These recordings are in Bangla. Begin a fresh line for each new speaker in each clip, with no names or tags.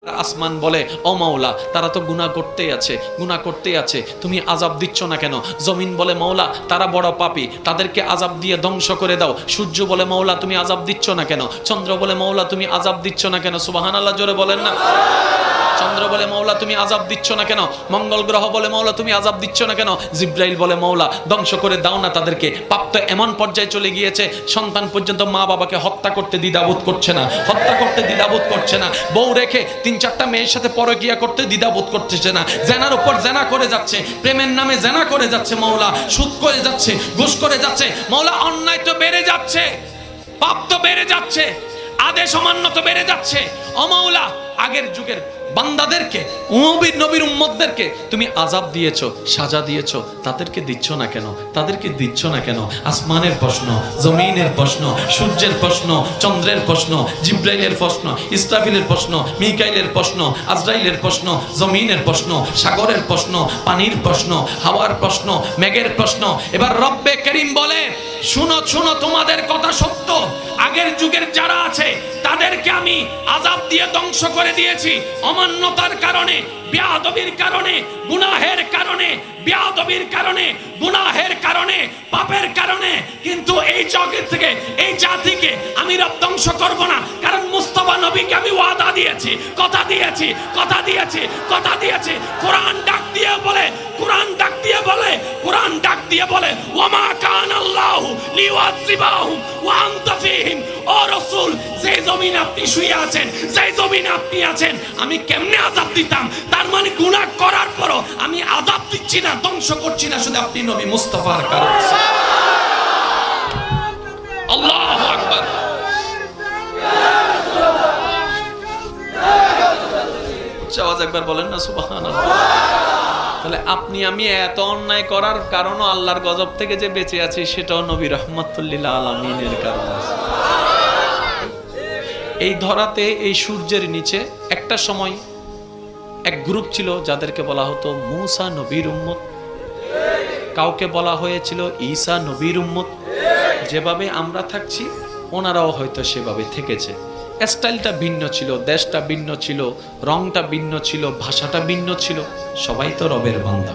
আসমান বলে, ও মাওলা, তারা তো গুনাহ করতেই আছে, তুমি আযাব দিচ্ছ না কেন? জমিন বলে, মাওলা, তারা বড় পাপী, তাদেরকে আযাব দিয়ে ধ্বংস করে দাও। সূর্য বলে, মাওলা, তুমি আযাব দিচ্ছ না কেন? চন্দ্র বলে, মাওলা, তুমি আযাব দিচ্ছ না কেন? সুবহানাল্লাহ, জোরে বলেন না। চন্দ্র বলে, মাওলা, তুমি আযাব দিচ্ছ না কেন? মঙ্গল গ্রহ বলে, মাওলা, তুমি আযাব দিচ্ছ না কেন? জিব্রাইল বলে, মাওলা, ধ্বংস করে দাও না তাদেরকে। পাপ তো এমন পর্যায়ে চলে গিয়েছে, সন্তান পর্যন্ত মা বাবাকে হত্যা করতে দ্বিধাবোধ করছে না, বউ রেখে 3-4টা মেয়ের সাথে পরকীয়া করতে দ্বিধাবোধ করতেছে না, জেনার উপর জেনা করে যাচ্ছে, প্রেমের নামে জেনা করে যাচ্ছে মাওলা, সুদ করে যাচ্ছে, ঘুষ করে যাচ্ছে মাওলা। অন্যায় তো বেড়ে যাচ্ছে, পাপ তো বেড়ে যাচ্ছে, আদেশ অমান্য তো বেড়ে যাচ্ছে। ও মাওলা, আগের যুগের বান্দাদেরকে, নবীর উম্মতদেরকে তুমি আযাব দিয়েছো, সাজা দিয়েছো, তাদেরকে দিচ্ছ না কেন? আসমানের প্রশ্ন, জমিনের প্রশ্ন, সূর্যের প্রশ্ন, চন্দ্রের প্রশ্ন, জিব্রাইলের প্রশ্ন, ইসরাফিলের প্রশ্ন, মিকাইলের প্রশ্ন, আজরাইলের প্রশ্ন, জমিনের প্রশ্ন, সাগরের প্রশ্ন, পানির প্রশ্ন, হাওয়ার প্রশ্ন, মেঘের প্রশ্ন। এবার রব্বে করিম বলে, শুনো, তোমাদের কথা সত্য। আগের যুগের যারা আছে তাদেরকে আমি আযাব দিয়ে ধ্বংস করে দিয়েছি, অমান্যতার কারণে, বেয়াদবির কারণে, গুনাহের কারণে, পাপের কারণে। কিন্তু এই জগৎ থেকে, এই জাতিকে আমি রব ধ্বংস করব না, কারণ মুস্তাফা নবীকে আমি ওয়াদা দিয়েছি, কথা দিয়েছি। কোরআন ডাক দিয়ে বলে ওয়ামা কানাল্লাহু লিউআযিবাহুম ওয়া আনতা ফীহিম। ও রাসূল, যে জমিনে আপনি শুয়ে আছেন, যে জমিনে আপনি আছেন, আমি কেমনে আযাব দিতাম? তার মানে গুনাহ করার পরও আমি আযাব দিচ্ছি না, ধ্বংস করছি না, শুধু আপনি নবী মুস্তাফার কারণে। আল্লাহু আকবার। আওয়াজ একবার বলেন না সুবহানাল্লাহ। তাহলে আপনি আমি এত অন্যায় করার কারণও আল্লাহর গজব থেকে যে বেঁচে আছি, সেটাও নবী রাহমাতুল লিল আলামিনের কারণে। এই ধরাতে, এই সূর্যের নিচে একটা সময় এক গ্রুপ ছিল যাদেরকে বলা হতো মূসা নবীর উম্মত, কাউকে বলা হয়েছিল ঈসা নবীর উম্মত। যেভাবে আমরা থাকছি ওনারাও হয়তো সেভাবে থেকেছে। স্টাইলটা ভিন্ন ছিল, দেশটা ভিন্ন ছিল, রংটা ভিন্ন ছিল, ভাষাটা ভিন্ন ছিল, সবাই তো রবের বান্দা।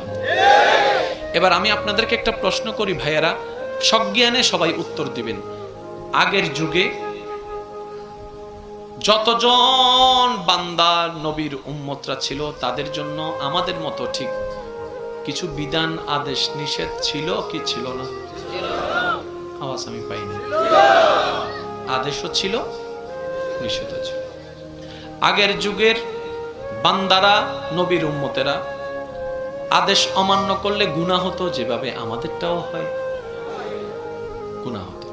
এবার আমি আপনাদেরকে একটা প্রশ্ন করি ভাইয়েরা, সজ্ঞানে সবাই উত্তর দিবেন। আগের যুগে যতজন বান্দা নবীর উম্মতরা ছিল, তাদের জন্য আমাদের মতো ঠিক কিছু বিধান, আদেশ, নিষেধ ছিল কি ছিল না? আওয়াজ আমি পাইনি। আদেশও ছিল, নিষেধও ছিল। আগের যুগের বান্দারা, নবীর উম্মতেরা আদেশ অমান্য করলে গুনাহ হতো, যেভাবে আমাদেরটাও হয়, গুনাহ হতো।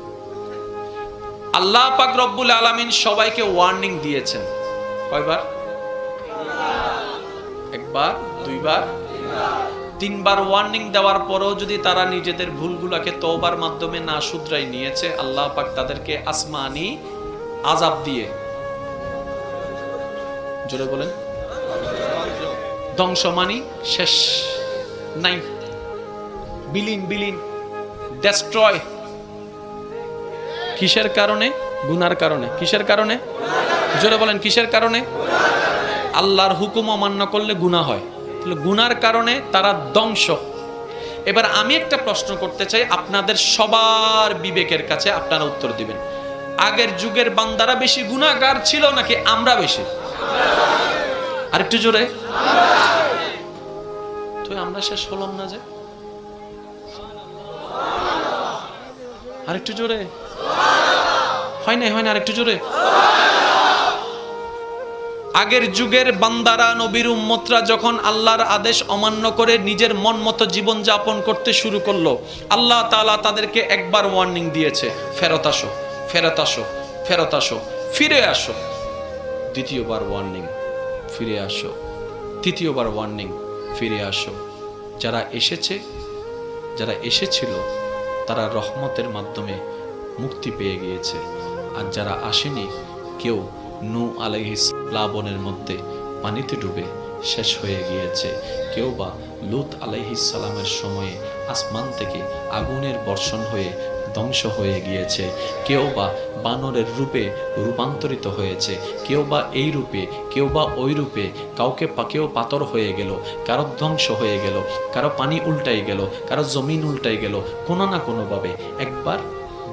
আল্লাহ পাক রব্বুল আলামিন সবাইকে ওয়ার্নিং দিয়েছেন। কয়বার? একবার, দুইবার, তিনবার ওয়ার্নিং দেওয়ার পরও যদি তারা নিজেদের ভুলগুলোকে তওবার মাধ্যমে না শুধরাই নিয়েছে, আল্লাহ পাক তাদেরকে আসমানি আযাব দিয়ে, জোরে বলেন, ধ্বংস মানি শেষ নাই, বিলীন, ডেস্ট্রয়। কিসের কারণে? গুনার কারণে। কিসের কারণে? জোরে বলেন, কিসের কারণে? আল্লাহর হুকুম অমান্য করলে গুনাহ হয়, তাহলে গুনার কারণে তারা ধ্বংস। এবার আমি একটা প্রশ্ন করতে চাই আপনাদের সবার বিবেকের কাছে, আপনারা উত্তর দিবেন। আগের যুগের বান্দারা বেশি গুনাহগার ছিল নাকি আমরা বেশি? আরেকটু জোরে। তো আমরা শেষ হলাম না যে? আরেকটু জোরে। হয় না, আরেকটু জোরে। আগের যুগের বান্দারা, নবীর উম্মতরা যখন আল্লাহর আদেশ অমান্য করে নিজের মন মতো জীবন যাপন করতে শুরু করলো, আল্লাহ তাআলা তাদেরকে একবার ওয়ার্নিং দিয়েছে, ফেরত আসো, ফিরে আসো। দ্বিতীয়বার ওয়ার্নিং, ফিরে আসো। তৃতীয়বার ওয়ার্নিং, ফিরে আসো। যারা এসেছিল তারা রহমতের মাধ্যমে মুক্তি পেয়ে গিয়েছে, আর যারা আসেনি, কেউ নূহ আলাইহিস প্লাবনের মধ্যে পানিতে ডুবে শেষ হয়ে গিয়েছে, কেউ বা লূত আলাইহিস সালামের সময়ে আসমান থেকে আগুনের বর্ষণ হয়ে ধ্বংস হয়ে গিয়েছে, কেউ বা বানরের রূপে রূপান্তরিত হয়েছে, কেউ বা এই রূপে, কেউ বা ওই রূপে, কেউ পাথর হয়ে গেল, কারো ধ্বংস হয়ে গেল, কারো পানি উল্টাই গেল, কারো জমিন উল্টাই গেল, কোনো না কোনোভাবে একবার,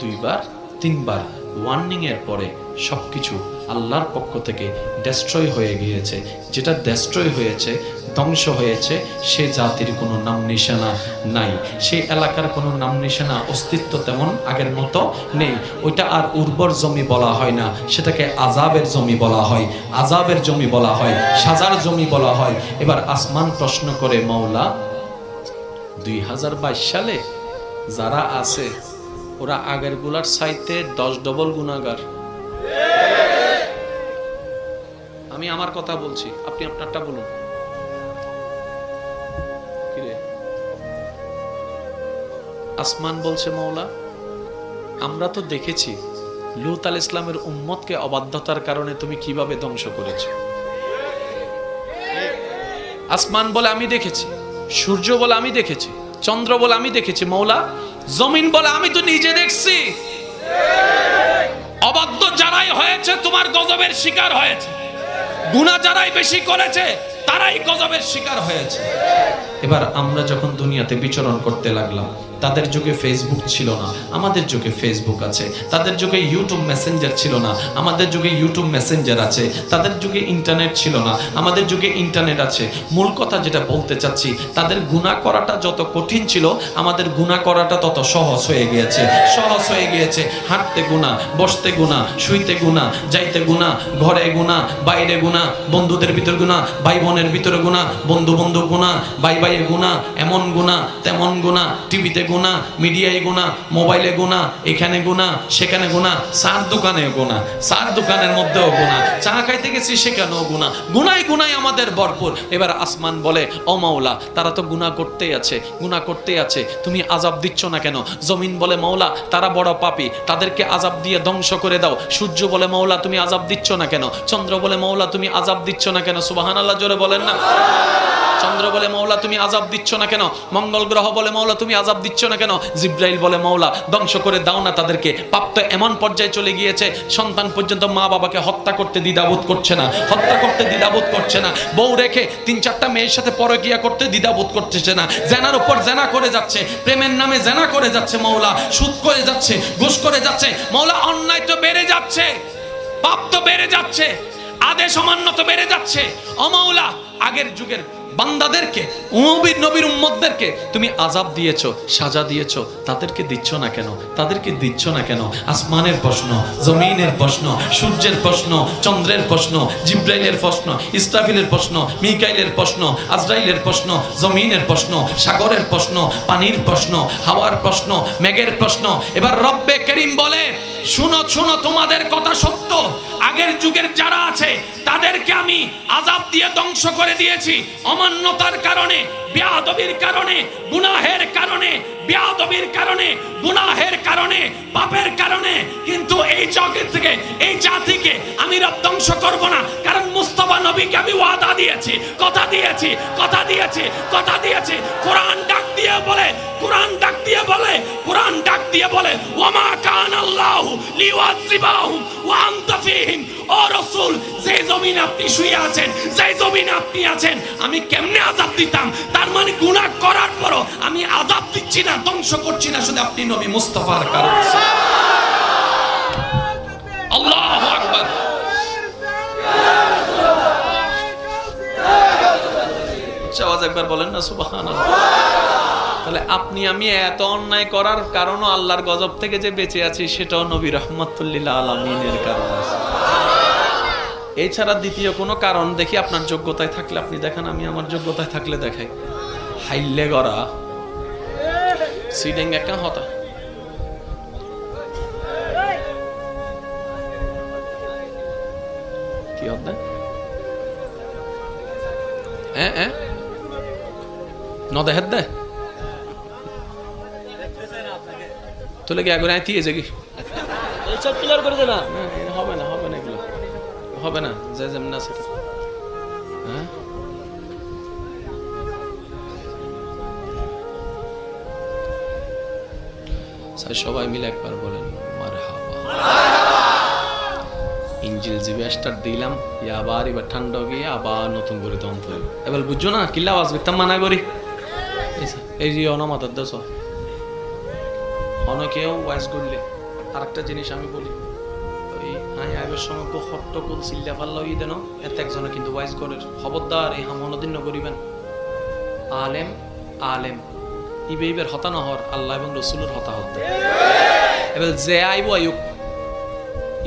দুইবার, তিনবার ওয়ার্নিং এর পরে সবকিছু আল্লাহর পক্ষ থেকে ডেস্ট্রয় হয়ে গিয়েছে। যেটা ডেস্ট্রয় হয়েছে, ধ্বংস হয়েছে, সে জাতির কোনো নাম নিশানা নাই, সেই এলাকার কোনো নাম নিশানা অস্তিত্ব তেমন আগের মতো নেই। ওইটা আর উর্বর জমি বলা হয় না, সেটাকে আযাবের জমি বলা হয়, আযাবের জমি বলা হয়, সাজার জমি বলা হয়। এবার আসমান প্রশ্ন করে, মাওলা 2022 সালে যারা আছে ওরা আগের গুলার চাইতে 10 ডবল গুনাহগার। আমি আমার কথা বলছি, আপনি আপনারটা বলুন। আসমান বলছে, মাওলা আমরা তো দেখেছি লূত আলাইহিস সালামের উম্মতকে অবাধ্যতার কারণে তুমি কিভাবে ধ্বংস করেছো। আসমান বলে আমি দেখেছি, সূর্য বলে আমি দেখেছি, চন্দ্র বলে আমি দেখেছি, মাওলা জমিন বলে আমি তো নিজে দেখছি। অবাধ্য যারাই হয়েছে তোমার গজবের শিকার হয়েছে, গুনাহ যারাই বেশি করেছে তারাই গজবের শিকার হয়েছে। এবার আমরা যখন দুনিয়াতে বিচরণ করতে লাগলাম, তাদের যুগে ফেসবুক ছিল না, আমাদের যুগে ফেসবুক আছে। তাদের যুগে ইউটিউব মেসেঞ্জার ছিল না, আমাদের যুগে ইউটিউব মেসেঞ্জার আছে। তাদের যুগে ইন্টারনেট ছিল না, আমাদের যুগে ইন্টারনেট আছে। মূল কথা যেটা বলতে চাচ্ছি, তাদের গুনাহ করাটা যত কঠিন ছিল, আমাদের গুনাহ করাটা তত সহজ হয়ে গিয়েছে। সহজ হয়ে গিয়েছে, হাঁটতে গুনাহ, বসতে গুনাহ, শুইতে গুনাহ, যাইতে গুনাহ, ঘরে গুনাহ, বাইরে গুনাহ, বন্ধুদের ভিতর গুনাহ, ভাই বোনের ভিতরে গুনাহ, বন্ধু বন্ধু গুনাহ, ভাই ভাইয়ে গুনাহ, এমন গুনাহ তেমন গুনাহ, টিভিতে গুনাহ, মিডিয়ায় গুনাহ, মোবাইলে গুনাহ, এখানে গুনাহ, সেখানে গুনাহ, চার দোকানে গুনাহ, চার দোকানের মধ্যেও গুনাহ, চা খাইতে গেছি সেখানেও গুনাহ, গুনায় গুনায় আমাদের ভরপুর। এবার আসমান বলে, ও মাওলা তারা তো গুনাহ করতেই আছে, গুনাহ করতেই আছে, তুমি আযাব দিচ্ছ না কেন? জমিন বলে, মাওলা তারা বড় পাপী, তাদেরকে আযাব দিয়ে ধ্বংস করে দাও। সূর্য বলে, মাওলা তুমি আযাব দিচ্ছ না কেন? চন্দ্র বলে, মাওলা তুমি আযাব দিচ্ছ না কেন? সুবহানাল্লাহ জোরে বলেন না। চন্দ্র বলে, মাওলা তুমি আযাব দিচ্ছ না কেন? মঙ্গল গ্রহ বলে, মাওলা তুমি আযাব দিচ্ছ না কেন? জিব্রাইল বলে, মাওলা ধ্বংস করে দাও না তাদেরকে। পাপ তো এমন পর্যায়ে চলে গিয়েছে, সন্তান পর্যন্ত মা বাবাকে হত্যা করতে দ্বিধাবোধ করছে না, হত্যা করতে দ্বিধাবোধ করছে না। বউ রেখে 3-4টা মেয়ের সাথে পরকীয়া করতে দ্বিধাবোধ করতেছে না। জেনার উপর জেনা করে যাচ্ছে, প্রেমের নামে জেনা করে যাচ্ছে মাওলা, সুদ করে যাচ্ছে, ঘুষ করে যাচ্ছে মাওলা। অন্যায় তো বেড়ে যাচ্ছে, পাপ তো বেড়ে যাচ্ছে, আদেশ অমান্য তো বেড়ে যাচ্ছে। ও মাওলা আগের যুগের বান্দাদেরকে, নবীর উম্মতদেরকে তুমি আযাব দিয়েছো, সাজা দিয়েছো, তাদেরকে দিচ্ছ না কেন? তাদেরকে দিচ্ছ না কেন? আসমানের প্রশ্ন, জমিনের প্রশ্ন, সূর্যের প্রশ্ন, চন্দ্রের প্রশ্ন, জিব্রাইলের প্রশ্ন, ইসরাফিলের প্রশ্ন, মিকাইলের প্রশ্ন, আজরাইলের প্রশ্ন, জমিনের প্রশ্ন, সাগরের প্রশ্ন, পানির প্রশ্ন, হাওয়ার প্রশ্ন, মেঘের প্রশ্ন। এবার রব্বে করিম বলে, শুনো শুনো তোমাদের কথা সত্য, আগের যুগের যারা আছে তাদেরকে আমি আযাব দিয়ে ধ্বংস করে দিয়েছি অমান্যতার কারণে, বেয়াদবির কারণে, গুনাহের কারণে, বেয়াদবির কারণে, গুনাহের কারণে, পাপের কারণে। কিন্তু এই জগৎ থেকে, এই জাতিকে আমি রব ধ্বংস করব না, কারণ মুস্তাফা নবীকে আমি ওয়াদা দিয়েছি, কথা দিয়েছি, কথা দিয়েছি, কথা দিয়েছি। কোরআন ডাক দিয়ে বলে, কোরআন ডাক দিয়ে বলে, কোরআন ডাক দিয়ে বলে, ওয়ামা কানাল্লাহু লিউআযিবাহুম ওয়া আনতা ফীহিম। ও রাসূল, যে জমিনে আপনি শুয়ে আছেন, যে জমিনে আপনি আছেন, আমি কেমনে আযাব দিতাম? তার মানে গুনাহ করার পরও আমি আযাব দিচ্ছি না, ধ্বংস করছি না, শুধু আপনি নবী মুস্তাফার কারণে। আল্লাহু আকবার। আওয়াজ একবার বলেন না সুবহানাল্লাহ। তাহলে আপনি আমি এত অন্যায় করার কারণও আল্লাহর গজব থেকে যে বেঁচে আছি, সেটাও নবী রাহমাতুল লিল আলামিনের কারণে। এছাড়া দ্বিতীয় কোনো কারণ দেখি আপনার যোগ্যতায় থাকলে আপনি দেখান, আমি আমার যোগ্যতায় থাকলে দেখাই। হাইলে গড়া সিডিং একটা হতা কি হতে নদেহের দে তোলে কি আগুন আইতিয়ে যে কি
এইসব ক্লিয়ার করে দে না।
হবে না, হবে না, এগুলো হবে না। যে যেমন আছে হ্যাঁ, স্যার সবাই মিলে একবার বলেন মারহাবা। ইঞ্জিল জিবে স্টার্ট দিলাম, আবার এবার ঠান্ডা গিয়ে আবার নতুন করে দম পড়বে। এবার বুঝছো না কিল্লা আওয়াজ করতাম মানা করি। এই যে অনামাতার দেশ অনেকেও ওয়াইজ করলে আর একটা জিনিস আমি বলি, ওই আই আইবের সময় হট্টকুল চিল্লা পাল্লা ই দেন এত একজনে কিন্তু ওয়াইজ করে খবরদার এই হামনদিন করিবেন। আলেম আলেম ইবে ইবের হতা নহর আল্লাহ এবং রসুলের হতা হতে। এবার যে আইব আয়ুক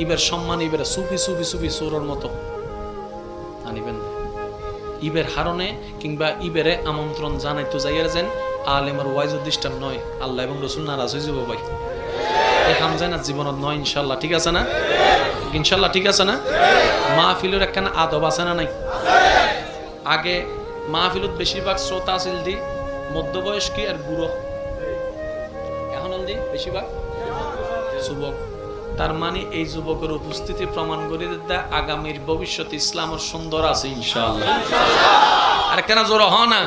ইবের সম্মান ইবের সুফি সুফি সুফি সুরর মতো আনিবেন। ইবের হারণে কিংবা ইবেরে আমন্ত্রণ জানাইতো যাইয়ার যেন আলেমের ওয়াইজ ডিস্টার্ব নয়, আল্লাহ এবং রসুল নারাজ হয়ে যাব ভাই। এই কাম যায় না জীবনত নয় ইনশাল্লাহ, ঠিক আছে না? ইনশাল্লাহ ঠিক আছে না? মাহফিলের একখানা আদব আছে না নাই? আগে মাহফিলত বেশিরভাগ শ্রোতা আছিল দি মধ্যবয়স্ক আর বুড়ো, এখন দি বেশিরভাগ যুবক। তার মানে এই যুবকের উপস্থিতি প্রমাণ করে দেয় আগামীর ভবিষ্যৎ ইসলামের সুন্দর আছে ইনশাআল্লাহ। আর কেন জোর হ না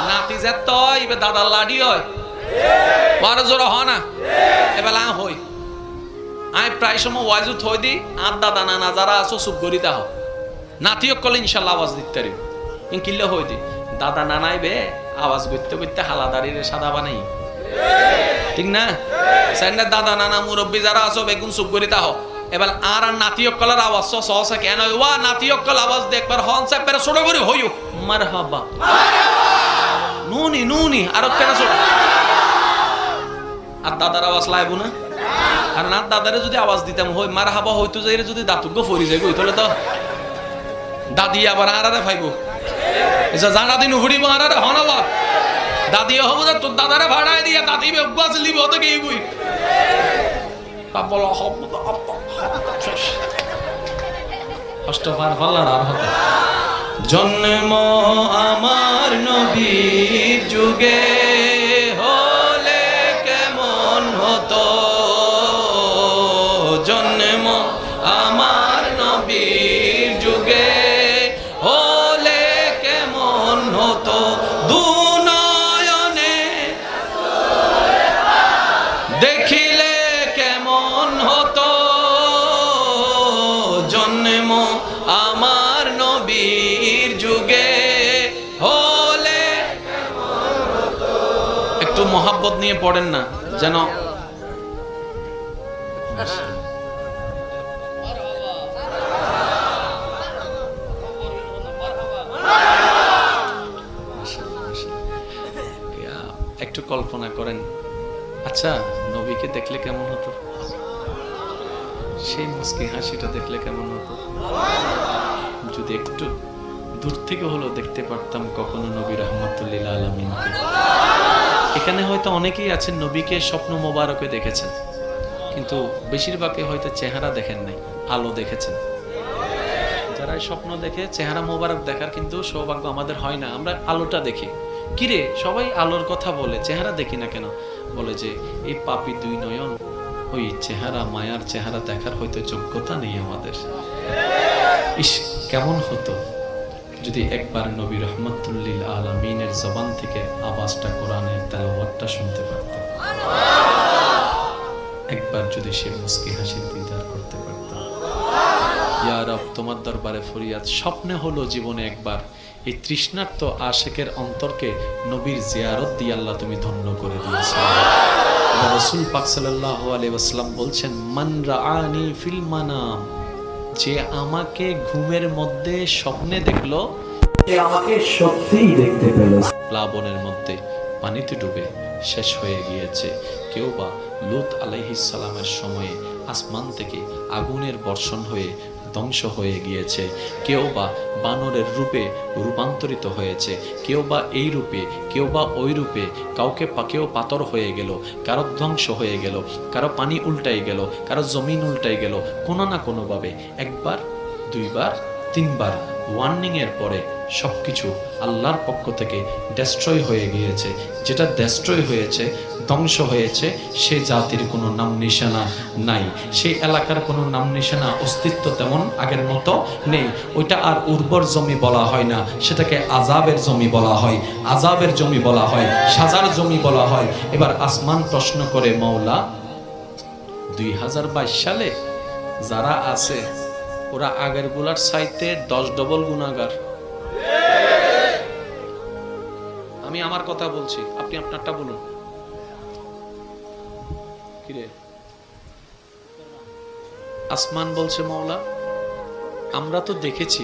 নাতি যে তয় ইবে দাদার লাডি হয় আর জোর হ না এবার হই আই প্রায় সময় ওয়াজু থই দি আর দাদা নানা যারা আছো চুপ করিতে হও নাতিও কলে ইনশাল্লাহ আওয়াজ দিতে পারি কিনলে হই দি দাদা নানাই বে আওয়াজ করতে করতে হালাদারির সাদা বানাই, ঠিক না? সেন্ডার দাদা নানা মুরব্বী যারা আছো বেগুন চুপ করিতে হও। এবার আর নাতি অক্কলের আওয়াজ সহসা কেন ওয়া নাতি অক্কল আওয়াজ দে একবার হন সাহেব পেরে ছোট করে হইও মারহাবা নুনি নুনি আর কেন ছোট আর দাদার আওয়াজ লাইব না। আর না দাদারে যদি আওয়াজ দিতাম হই মারহাবা হইতো যাই যদি দাতুগ্য ফরি যাই গই তাহলে তো দাদি আবার আরারে ফাইব এসা জানা দিন হুড়িব আরারে হনাবা দাদি হব তোর দাদারে ভাড়ায় দিয়া দাদি বেগাছ লিব তো কি বই বলো অষ্টবার হল্লার আর হতো জন্ম আমার নবীর যুগে হলে কেমন হতো, জন্ম আমার নবীর যুগে হলে কেমন হতো, দুনয়নে দেখিলে কেমন হতো, জন্ম আমার নবীর যুগে হলে একটু মহাব্বত নিয়ে পড়েন না যেন একটু কল্পনা করেন। আচ্ছা নবীকে দেখলে কেমন হতো, সেই মুস্কি হাসিটা দেখলে কেমন হতো, যদি একটু দূর থেকে হলো দেখতে পারতাম কখনো নবী রাহমাতুল লিল আলামিনকে। এখানে হয়তো অনেকেই আছেন নবীকে স্বপ্ন মোবারকে দেখেছেন, কিন্তু বেশিরভাগই হয়তো চেহারা দেখেন নাই, আলো দেখেছেন। যারা স্বপ্ন দেখে চেহারা মোবারক দেখার কিন্তু সৌভাগ্য আমাদের হয় না, আমরা আলোটা দেখি। কিরে সবাই আলোর কথা বলে, চেহারা দেখি না কেন? বলে যে এই পাপী দুই নয়ন ওই চেহারা মায়ার চেহারা দেখার হয়তো যোগ্যতা নেই আমাদের। ইস কেমন হতো যদি একবার নবী রাহমাতুল লিল আলামিনের জবান থেকে আওয়াজটা কোরআনের তেলাওয়াতটা শুনতে পারতাম, একবার যদি সে মুস্কি হাসির দিদার করতে পারতাম। ইয়া রব তোমার দরবারে ফরিয়াদ, স্বপ্নে হলো জীবনে একবার এই তৃষ্ণার্ত আশেকের অন্তরকে নবীর জিয়ারত দিয়ে আল্লাহ তুমি ধন্য করে দিয়েছো। রাসূল পাক সাল্লাল্লাহু আলাইহি ওয়াসাল্লাম বলছেন মান রাআনি ফিল মানাম, যে আমাকে ঘুমের মধ্যে স্বপ্নে দেখলো সে আমাকে সত্যিই দেখতে পেল। প্লাবনের মধ্যে পানিতে ডুবে শেষ হয়ে গিয়েছে, কেউ বা লূত আলাইহিস সালামের সময়ে আসমান থেকে আগুনের বর্ষণ হয়ে ধ্বংস হয়ে গিয়েছে, কেউ বা বানরের রূপে রূপান্তরিত হয়েছে, কেউ বা এই রূপে কেউ বা ওই রূপে, কেউ পাথর হয়ে গেল, কারো ধ্বংস হয়ে গেল, কারো পানি উল্টাই গেল, কারো জমিন উল্টাই গেল, কোনো না কোনোভাবে একবার দুইবার তিনবার ওয়ার্নিং এর পরে সবকিছু আল্লাহর পক্ষ থেকে ডেস্ট্রয় হয়ে গিয়েছে। যেটা ডেস্ট্রয় হয়েছে, ধ্বংস হয়েছে, সে জাতির কোনো নাম নিশানা নাই, সেই এলাকার কোনো নাম নিশানা অস্তিত্ব তেমন আগের মতো নেই। ওইটা আর উর্বর জমি বলা হয় না, সেটাকে আযাবের জমি বলা হয়, আযাবের জমি বলা হয়, সাজার জমি বলা হয়। এবার আসমান প্রশ্ন করে, মাওলা 2022 সালে যারা আছে ওরা আগের গুলার চাইতে 10 ডবল গুনাহগার। আমি আমার কথা বলছি, আপনি আপনারটা বলুন। কিরে? আসমান বলছে, মাওলা আমরা তো দেখেছি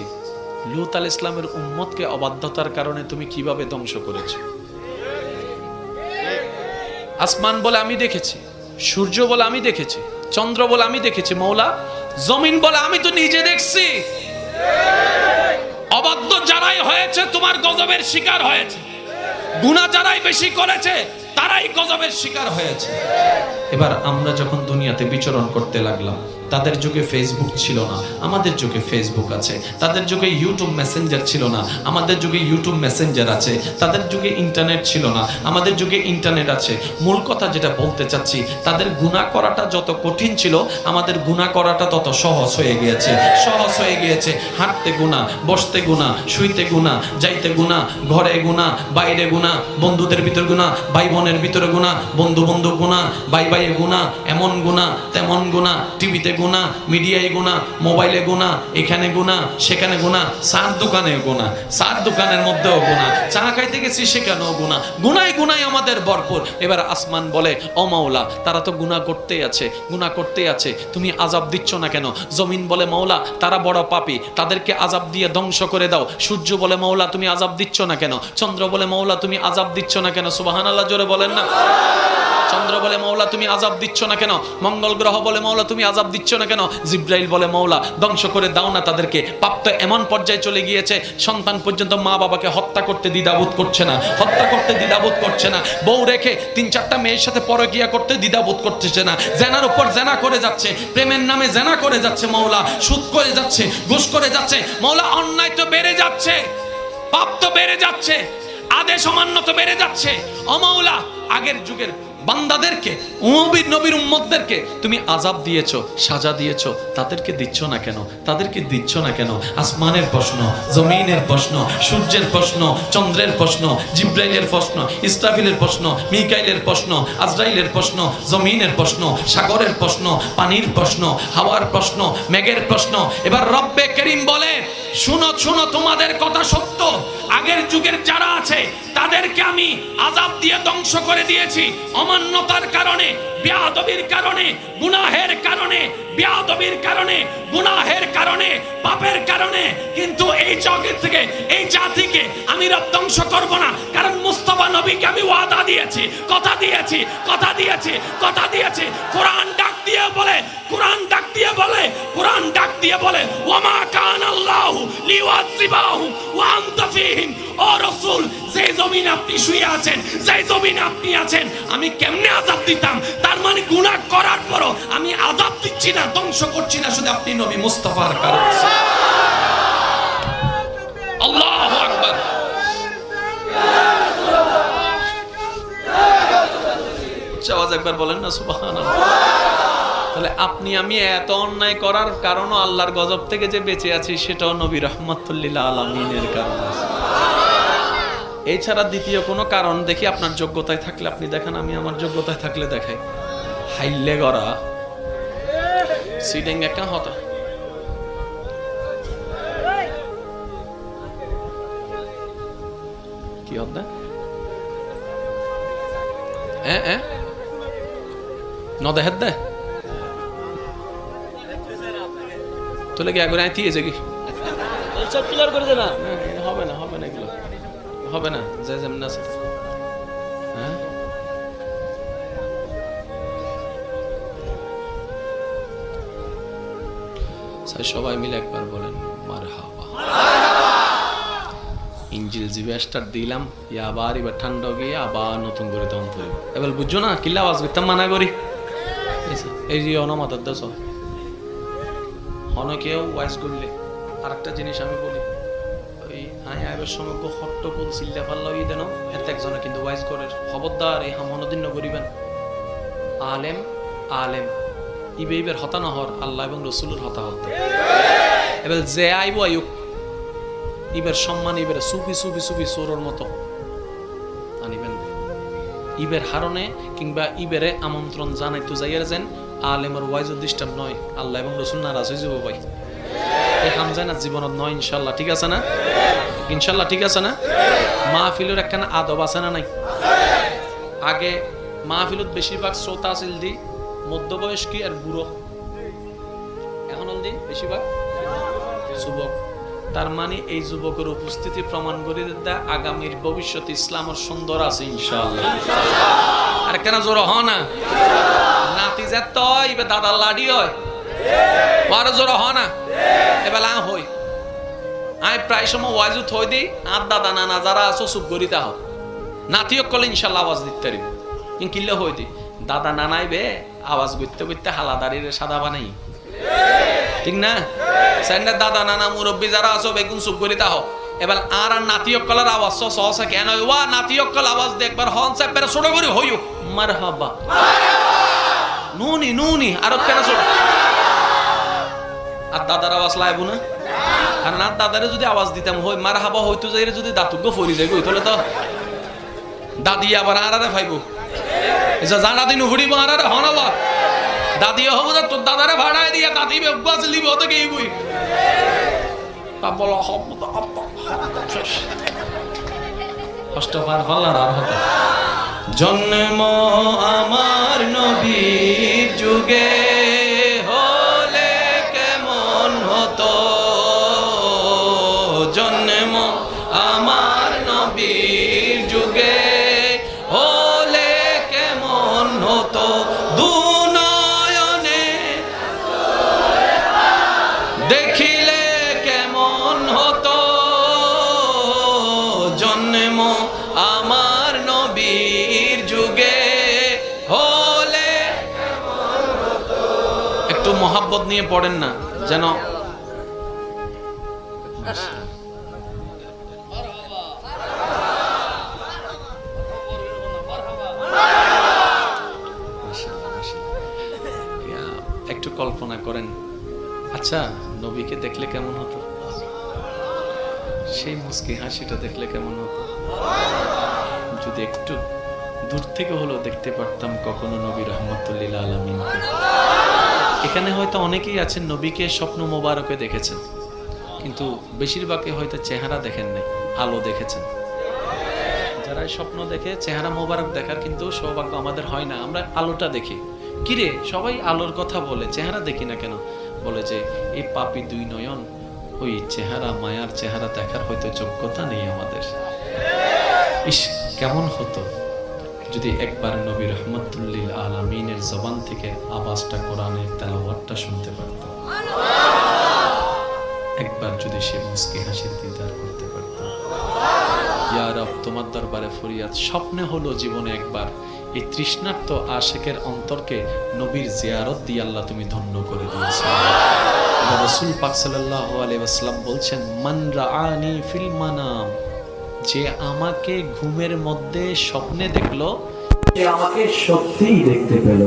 লূত আলাইহিস সালামের উম্মতকে অবাধ্যতার কারণে তুমি কিভাবে ধ্বংস করেছো। আসমান বলে আমি দেখেছি, সূর্য বলে আমি দেখেছি, চন্দ্র বলে আমি দেখেছি, মাওলা জমিন বলে আমি তো নিজে দেখছি। অবাধ্য যারাই হয়েছে তোমার গজবের শিকার হয়েছে, গুনাহ যারাই বেশি করেছে তারাই গজবের শিকার হয়েছে। এবার আমরা যখন দুনিয়াতে বিচরণ করতে লাগলাম, তাদের যুগে ফেসবুক ছিল না, আমাদের যুগে ফেসবুক আছে। তাদের যুগে ইউটিউব মেসেঞ্জার ছিল না, আমাদের যুগে ইউটিউব মেসেঞ্জার আছে। তাদের যুগে ইন্টারনেট ছিল না, আমাদের যুগে ইন্টারনেট আছে। মূল কথা যেটা বলতে চাচ্ছি, তাদের গুনাহ করাটা যত কঠিন ছিল, আমাদের গুনাহ করাটা তত সহজ হয়ে গিয়েছে। সহজ হয়ে গিয়েছে। হাঁটতে গুনাহ, বসতে গুনাহ, শুইতে গুনাহ, যাইতে গুনাহ, ঘরে গুনাহ, বাইরে গুনাহ, বন্ধুদের ভিতর গুনাহ, ভাই বোনের ভিতরে গুনাহ, বন্ধু বন্ধু গুনাহ, ভাই ভাইয়ে গুনাহ, এমন গুনাহ তেমন গুনাহ, টিভিতে গুনাহ, মিডিয়ায় গুনাহ, মোবাইলে গুনাহ, এখানে গুনাহ, সেখানে গুনাহ, চার দোকানে গুনাহ, চার দোকানের মধ্যেও গুনাহ, চা খাইতে গেছি সেখানেও গুনাহ, গুনায় গুনায় আমাদের ভরপুর। এবার আসমান বলে, ও মাওলা তারা তো গুনাহ করতেই আছে, গুনাহ করতেই আছে, তুমি আযাব দিচ্ছ না কেন? জমিন বলে, মাওলা তারা বড় পাপী, তাদেরকে আযাব দিয়ে ধ্বংস করে দাও। সূর্য বলে, মাওলা তুমি আযাব দিচ্ছ না কেন? চন্দ্র বলে, মাওলা তুমি আযাব দিচ্ছ না কেন? সুবহানাল্লাহ জোরে বলেন না। চন্দ্র বলে, মাওলা তুমি আযাব দিচ্ছ না কেন? মঙ্গল গ্রহ বলে, মাওলা তুমি আযাব দিচ্ছ না কেন? জিব্রাইল বলে, মাওলা ধ্বংস করে দাও না তাদেরকে। পাপ তো এমন পর্যায়ে চলে গিয়েছে, সন্তান পর্যন্ত মা বাবাকে হত্যা করতে দ্বিধাবোধ করছে না, হত্যা করতে দ্বিধাবোধ করছে না। বউ রেখে 3-4টা মেয়ের সাথে পরকিয়া করতে দ্বিধাবোধ করতেছে না। জেনার উপর জেনা করে যাচ্ছে, প্রেমের নামে জেনা করে যাচ্ছে মাওলা, সুদ করে যাচ্ছে, ঘুষ করে যাচ্ছে মাওলা। অন্যায় তো বেড়ে যাচ্ছে, পাপ তো বেড়ে যাচ্ছে, আদেশ অমান্য তো বেড়ে যাচ্ছে। ও মাওলা আগের যুগের বান্দাদেরকে, নবীর উম্মতদেরকে তুমি আযাব দিয়েছো, সাজা দিয়েছো, তাদেরকে দিচ্ছ না কেন? তাদেরকে দিচ্ছ না কেন? আসমানের প্রশ্ন, জমিনের প্রশ্ন, সূর্যের প্রশ্ন, চন্দ্রের প্রশ্ন, জিব্রাইলের প্রশ্ন, ইসরাফিলের প্রশ্ন, মিকাইলের প্রশ্ন, আজরাইলের প্রশ্ন, জমিনের প্রশ্ন, সাগরের প্রশ্ন, পানির প্রশ্ন, হাওয়ার প্রশ্ন, মেঘের প্রশ্ন। এবার রব্বে করিম বলে, শুনো শুনো তোমাদের কথা সত্য, আগের যুগের যারা আছে তাদেরকে আমি আযাব দিয়ে ধ্বংস করে দিয়েছি অমান্যতার কারণে, বেয়াদবির কারণে, গুনাহের কারণে, বেয়াদবির কারণে, গুনাহের কারণে, পাপের কারণে। কিন্তু এই জগৎ থেকে, এই জাতিকে আমি রব ধ্বংস করব না, কারণ মুস্তাফা নবীকে আমি ওয়াদা দিয়েছি, কথা দিয়েছি, কথা দিয়েছি, কথা দিয়েছি। কোরআন ডাক দিয়ে বলে, কোরআন ডাক দিয়ে বলে, কোরআন ডাক দিয়ে বলে, ওয়ামা কানাল্লাহু লিওয়াযিবাহু ওয়া আনতা ফীহিম। ও রাসূল, যে জমিন আপনি শুয়ে আছেন, যে জমিন আপনি আছেন, আমি কেমনে আযাব দিতাম? তার মানে গুনাহ করার পরও আমি আযাব দিচ্ছি না, ধ্বংস করছি না, শুধু আপনি নবী মুস্তাফার কারণে। আল্লাহু আকবার। আওয়াজ একবার বলেন না সুবহানাল্লাহ। তাহলে আপনি আমি এত অন্যায় করার কারণও আল্লাহর গজব থেকে যে বেঁচে আছি, সেটাও নবী রাহমাতুল লিল আলামিনের কারণে। এছাড়া দ্বিতীয় কোনো কারণ দেখি আপনার যোগ্যতায় থাকলে আপনি দেখান, আমি আমার যোগ্যতায় থাকলে দেখাই। হাইলে গড়া সিডিং একা হতা কি হতা নদেহের দে তোলে কি আগুন আইতি এসে কি
এইসব ক্লিয়ার করে দে না।
হবে না, হবে না, এগুলো হবে না। যে যেমন আছে, হ্যাঁ সবাই মিলে একবার বলেন মারহাবা। ইঞ্জিল জিবে স্টার্ট দিলাম, আবার এবার ঠান্ডা গিয়ে আবার নতুন করে তখন পড়ব। এবার বুঝছো না কিল্লা আওয়াজ করতাম মানা করি। এই যে অনামাতার দেশ হন কেউ ওয়াইজ করলে। আর একটা জিনিস আমি বলি, লাইভের সমগ্র হট্টগোল চিল্লা পাল্লা হয়ে দেন এত একজনে কিন্তু ওয়াইজ করে খবরদার এই হামনদিন করিবেন আলেম আলেম ইবেইবের হতা নহর আল্লাহ এবং রসুলের হতা হতে এবার যে আইব আয়ুক ইবের সম্মান ইবের সুফি সুফি সুফি সোরের মতো আনিবেন ইবের হারণে কিংবা ইবেরে আমন্ত্রণ জানাইতো যাইয়ার যেন আলেমের ওয়াইজ ডিস্টার্ব নয় আল্লাহ এবং রসুল নারাজ হয়ে যাব ভাই এই হাম যায় না জীবনত নয় ইনশাল্লাহ ঠিক আছে না ইনশাল্লাহ ঠিক আছে না মাহফিলের একখানা আদব আছে না নাই আগে মাহফিলত বেশিরভাগ শ্রোতা আছিল দি মধ্যবয়স্কী আর বুড়ো এখন দি বেশিরভাগ যুবক তার মানে এই যুবকের উপস্থিতি প্রমাণ করে দেয় আগামীর ভবিষ্যৎ ইসলামের সুন্দর আছে ইনশাআল্লাহ আর কেন জোর হ না নাতি যে তয় এবার দাদার লাডি হয় আরো জোর হ না এবার আ হই আমি প্রায় সময় ওয়াজু থই দিই আর দাদা নানা যারা আছো চুপ করিতে হও নাতিও কলে ইনশাল্লাহ আওয়াজ দিতে পারিব কিনলে হই দি দাদা নানাই বে আওয়াজ করতে করতে হালাদারির সাদা বানাই ঠিক না সেন্ডার দাদা নানা মুরব্বী যারা আছো বেগুন চুপ করিতে হও এবার আর নাতি অক্কলের আওয়াজ সহসা কেন ওয়া নাতি অক্কল আওয়াজ দে একবার হন সাহেব পেরে ছোট করে হইও মারহাবা নুনি নুনি আর কেন ছোট আর দাদার আওয়াজ লাইব না আর না দাদারে যদি আওয়াজ দিতাম হই মারহাবা হইতো যাইরে যদি দাতুগ্য ফরি যাই গই তাহলে তো দাদি আবার আরারে ফাইব এসা জানা দিন হুড়িব আরারে হনাবা দাদিও হবো না তোর দাদারে ভাড়ায় দিয়া দাদি অভ্যাস লিব হতে গেই বই তা বলো হব কষ্ট পার হল্লার আর হতো জন্ম আমার নবীর যুগে হলে কেমন হতো জন্ম আমার নবীর যুগে হলে কেমন হতো দেখিলে কেমন হতো জন্ম আমার নবীর যুগে হলে একটু মোহাব্বত নিয়ে পড়েন না যেন একটু কল্পনা করেন আচ্ছা নবীকে দেখলে কেমন হতো সেই মুস্কি হাসিটা দেখলে কেমন হতো যদি একটু দূর থেকে হলেও দেখতে পারতাম কখনো নবী রহমতুল্লিল আলামিনকে এখানে হয়তো অনেকেই আছেন নবীকে স্বপ্ন মোবারকে দেখেছেন কিন্তু বেশিরভাগই হয়তো চেহারা দেখেন নাই আলো দেখেছেন যারা স্বপ্ন দেখে চেহারা মোবারক দেখার কিন্তু সৌভাগ্য আমাদের হয় না আমরা আলোটা দেখি কিরে সবাই আলোর কথা বলে চেহারা দেখি না কেন বলে যে এই পাপী দুই নয়ন ওই চেহারা মায়ার চেহারা দেখার হয়তো যোগ্যতা নেই আমাদের ইস কেমন হতো যদি একবার নবী রহমতুল্লিল আলামিনের জবান থেকে আওয়াজটা কোরআনের তেলাওয়াতটা শুনতে পারতাম একবার যদি সে মুস্কি হাসির দিদার করতে পারতাম ইয়া রব তোমার দরবারে ফরিয়াদ স্বপ্নে হলো জীবনে একবার এই তৃষ্ণার্ত আশেকের অন্তরকে নবীর জিয়ারত দিয়ে আল্লাহ তুমি ধন্য করে দিয়েছো রাসূল পাক সাল্লাল্লাহু আলাইহি ওয়াসাল্লাম বলছেন মান রাআনি ফিল মানাম যে আমাকে ঘুমের মধ্যে স্বপ্নে দেখলো সে আমাকে সত্যিই দেখতে পেল